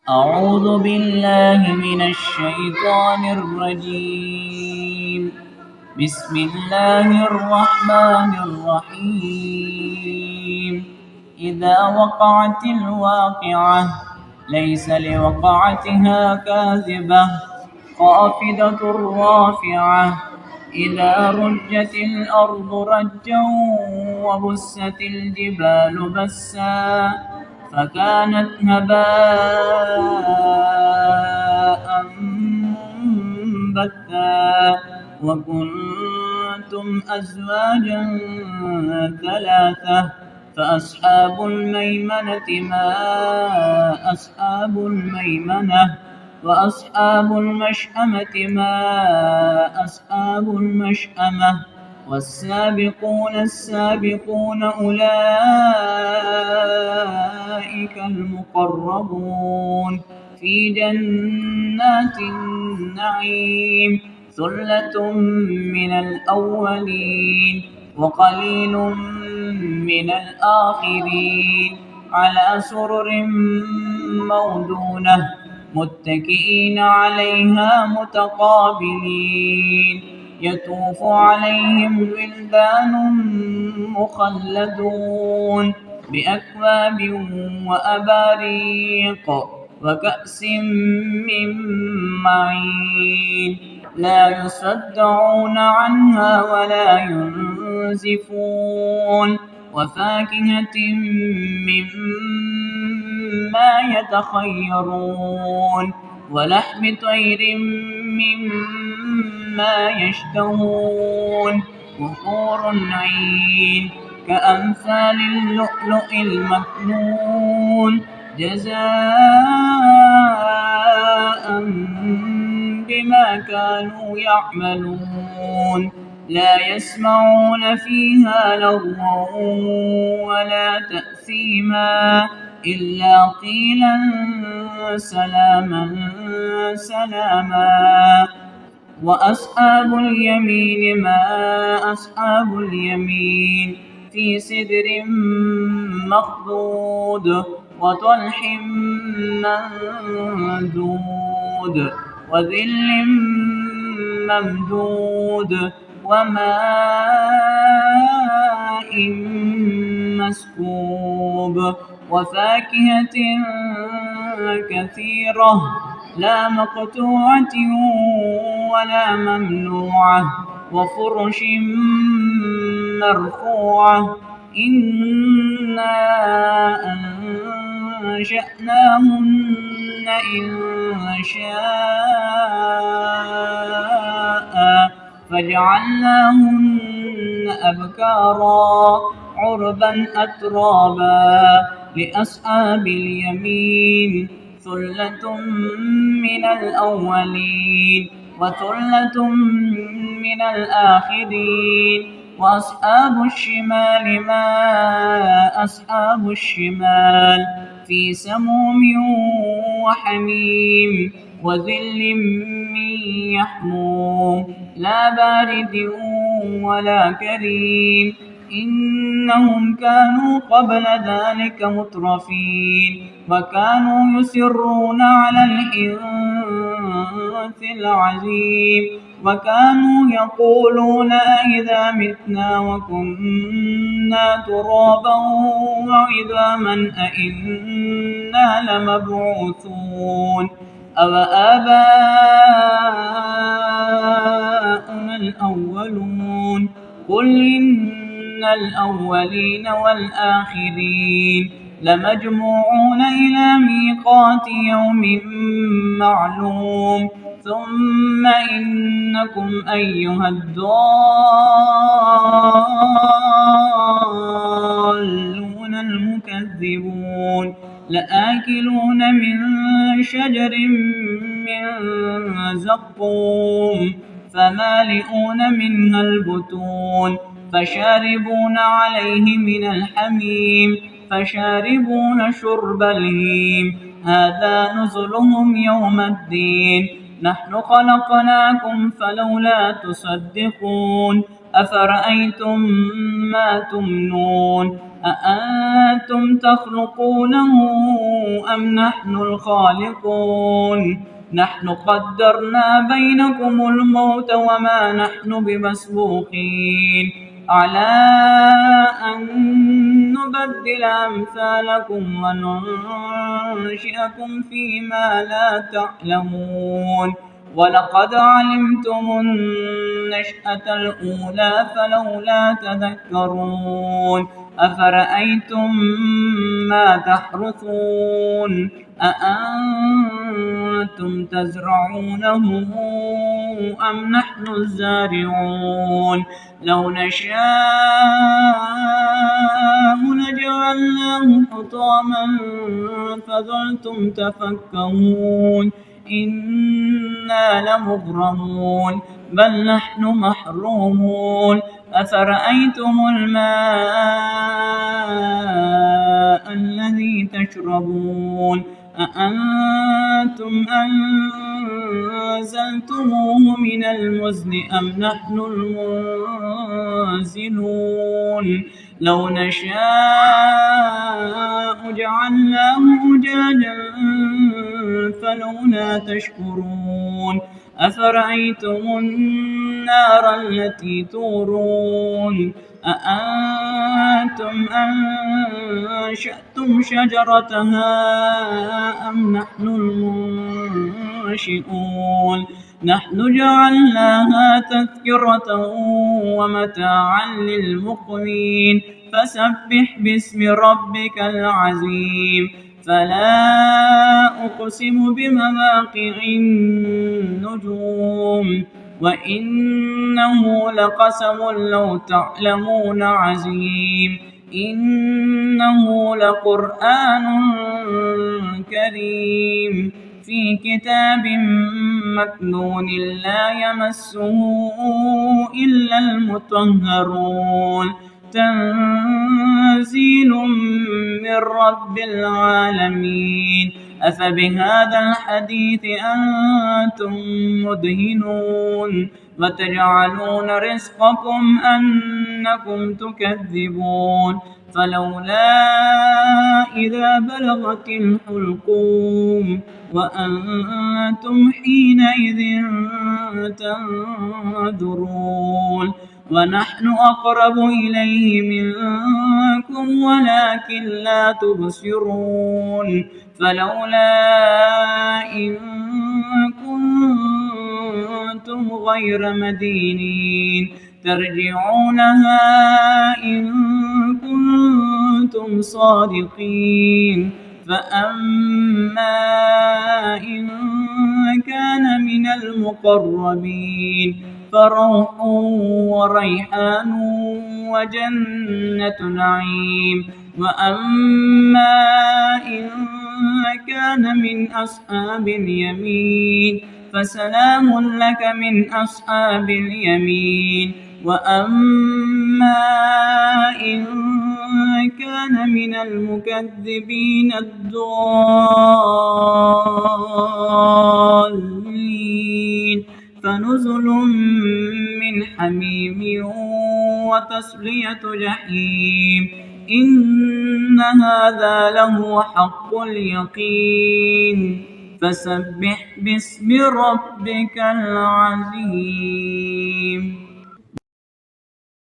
أعوذ بالله من الشيطان الرجيم. بسم الله الرحمن الرحيم. إذا وقعت الواقعة ليس لوقعتها كاذبة خافضة رافعة. إذا رجت الأرض رجا وبست الجبال بسا فكانت هباء منبثا وكنتم أزواجا ثلاثة فأصحاب الميمنة ما أصحاب الميمنة وأصحاب المشأمة ما أصحاب المشأمة والسابقون السابقون أولئك المقربون في جنات النعيم ثلة من الأولين وقليل من الآخرين على سرر موضونة متكئين عليها متقابلين يطوف عليهم ولدان مخلدون بأكواب وأباريق وكأس من معين لا يصدعون عنها ولا ينزفون وفاكهة مما يتخيرون ولحم طير مما يشتهون وحور عين كأمثال اللؤلؤ المكنون جزاء بما كانوا يعملون لا يسمعون فيها لغوا ولا تأثيما إلا قيلا سلاما سلاما. وأصحاب اليمين ما أصحاب اليمين في سدر مخضود وطلح منضود وظل ممدود وماء مسكوب وفاكهة كثيرة لا مقطوعة ولا ممنوعة وفرش مرفوعة إنا أنشأناهن إنشاء فجعلناهن أبكارا عربا أترابا لأصحاب اليمين ثلة من الأولين وثلة من الآخرين وأصحاب الشمال ما أصحاب الشمال في سموم وحميم وظل من يحموم لا بارد ولا كريم إنهم كانوا قبل ذلك مترفين وكانوا يصرون على الحنث العظيم وكانوا يقولون أئذا متنا وكنا ترابا وعظاما أئنا لمبعوثون أوآباؤنا الأولون قل إن الأولين والآخرين لمجموعون إلى ميقات يوم معلوم ثم إنكم أيها الضالون المكذبون لآكلون من شجر من زقوم فمالئون منها البطون فشاربون عليه من الحميم فشاربون شرب الهيم هذا نزلهم يوم الدين نحن خلقناكم فلولا تصدقون أفرأيتم ما تمنون أأنتم تخلقونه أم نحن الخالقون نحن قدرنا بينكم الموت وما نحن بمسبوقين على أن نبدل أمثالكم وننشئكم فيما لا تعلمون ولقد علمتم النشأة الأولى فلولا تذكرون أفرأيتم ما تحرثون أأنتم تزرعونه أم نحن الزارعون لو نشاء لجعلناه حطاما فظلتم تفكهون إنا لمغرمون بل نحن محرومون أفرأيتم الماء الذي تشربون أأنتم أنزلتموه من المزن أم نحن المنزلون لو نشاء جعلناه أجاجا فلولا تشكرون أفرأيتم النار التي تورون أأنتم أنشأتم شجرتها أم نحن المنشئون نحن جعلناها تذكرة ومتاعا للمقوين فسبح باسم ربك العظيم فلا أقسم بمواقع النجوم وإنه لقسم لو تعلمون عظيم إنه لقرآن كريم في كتاب مكنون لا يمسه إلا المطهرون تنزيل من رب العالمين أفبهذا الحديث أنتم مدهنون وتجعلون رزقكم أنكم تكذبون فلولا إذا بلغت الحلقوم وأنتم حينئذ تنظرون ونحن أقرب إليه منكم ولكن لا تبصرون فلولا إن كنتم غير مدينين ترجعونها إن كنتم صادقين فأما إن كان من المقربين فروح وريحان وجنة نعيم وأما إن كان من أصحاب اليمين فسلام لك من أصحاب اليمين وأما إن كان من المكذبين الضالين فنزل من حميم وتصلية جحيم إن هذا لهو حق اليقين فسبح باسم ربك العظيم.